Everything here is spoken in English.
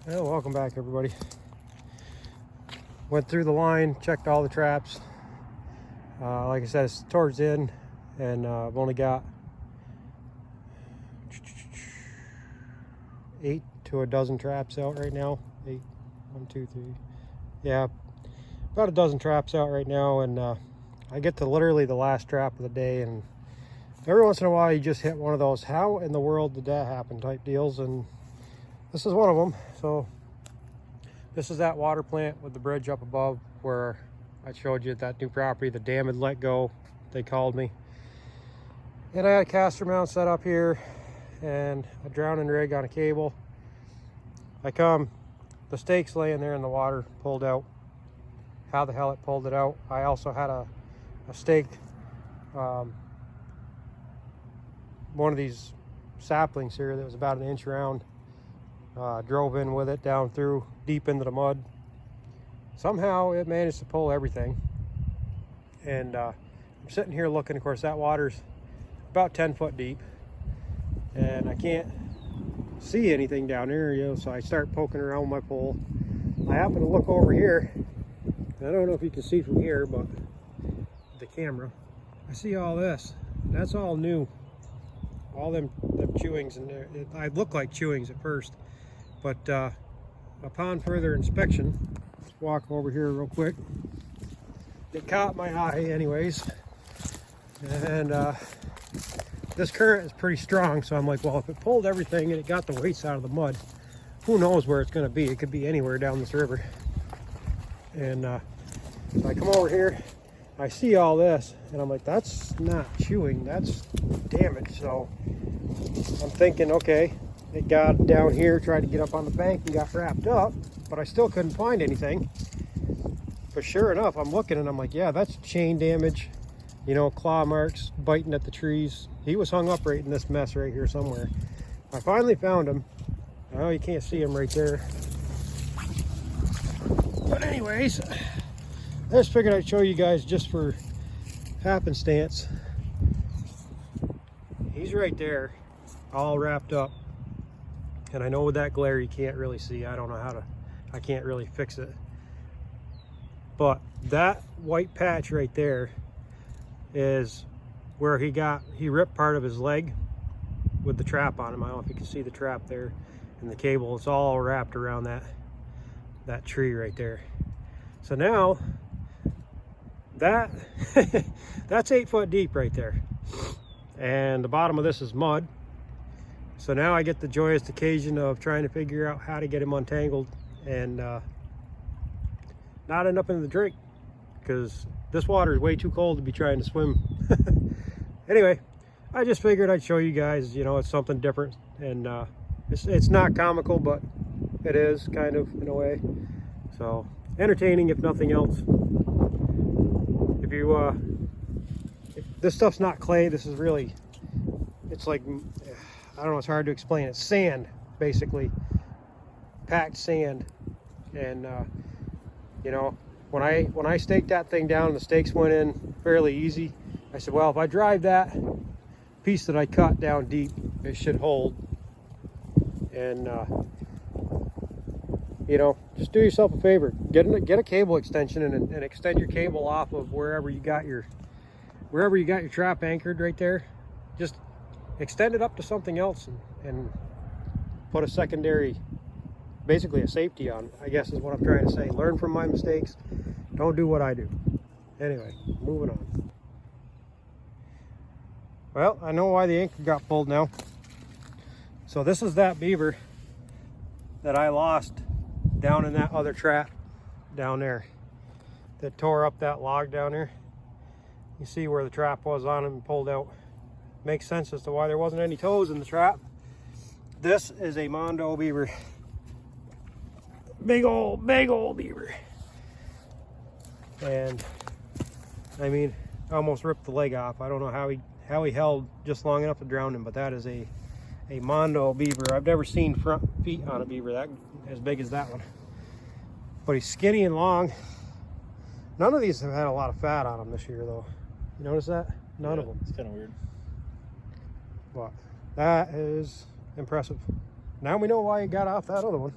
Well, welcome back, everybody. Went through the line, checked all the traps. Like I said, it's towards the end, and I've only got 8 to a dozen traps out right now. 8, 1, 2, 3. Yeah, about a dozen traps out right now, and I get to literally the last trap of the day, and every once in a while you just hit one of those "how in the world did that happen" type deals, and this is one of them. So this is that water plant with the bridge up above where I showed you that new property. The dam had let go, they called me, and I had a caster mount set up here and a drowning rig on a cable. The stake's laying there in the water, pulled out. How the hell it pulled it out. I also had a stake, one of these saplings here that was about an inch around. Drove in with it down through deep into the mud. Somehow it managed to pull everything, and I'm sitting here looking. Of course, that water's about 10 foot deep, and I can't see anything down there, so I start poking around with my pole. I happen to look over here. I don't know if you can see from here, but the camera, I see all this. That's all new. All them chewings in there. I look like chewings at first, but upon further inspection, let's walk over here real quick. It caught my eye anyways, and this current is pretty strong, so I'm like, well, if it pulled everything and it got the weights out of the mud, who knows where it's going to be. It could be anywhere down this river. And so I come over here, I see all this, and I'm like, that's not chewing, that's damage. So I'm thinking, okay, it got down here, tried to get up on the bank and got wrapped up, but I still couldn't find anything. But sure enough, I'm looking and I'm like, yeah, that's chain damage, you know, claw marks, biting at the trees. He was hung up right in this mess right here somewhere. I finally found him. Oh, you can't see him right there. But anyways, I just figured I'd show you guys just for happenstance. He's right there, all wrapped up. And I know with that glare you can't really see. I don't know I can't really fix it. But that white patch right there is where he ripped part of his leg with the trap on him. I don't know if you can see the trap there and the cable. It's all wrapped around that tree right there. So now that's 8 foot deep right there, and the bottom of this is mud. So now I get the joyous occasion of trying to figure out how to get him untangled and not end up in the drink, because this water is way too cold to be trying to swim. Anyway, I just figured I'd show you guys, you know, it's something different, and it's not comical, but it is kind of in a way. So entertaining, if nothing else. If this stuff's not clay, this is really, it's like, I don't know, it's hard to explain. It's sand, basically, packed sand. And you know, when I staked that thing down and the stakes went in fairly easy, I said, well, if I drive that piece that I cut down deep, it should hold. And you know, just do yourself a favor, get a cable extension and extend your cable off of wherever you got your trap anchored right there. Just extend it up to something else and put a secondary, basically a safety on, I guess is what I'm trying to say. Learn from my mistakes, don't do what I do. Anyway, moving on. Well, I know why the anchor got pulled now. So this is that beaver that I lost down in that other trap down there that tore up that log down there. You see where the trap was on him and pulled out. Makes sense as to why there wasn't any toes in the trap. This is a Mondo beaver. Big old beaver. And I mean, almost ripped the leg off. I don't know how he held just long enough to drown him, but that is a Mondo beaver. I've never seen front feet on a beaver that as big as that one. But he's skinny and long. None of these have had a lot of fat on them this year, though. You notice that? None of them. It's kind of weird. But that is impressive. Now we know why he got off that other one.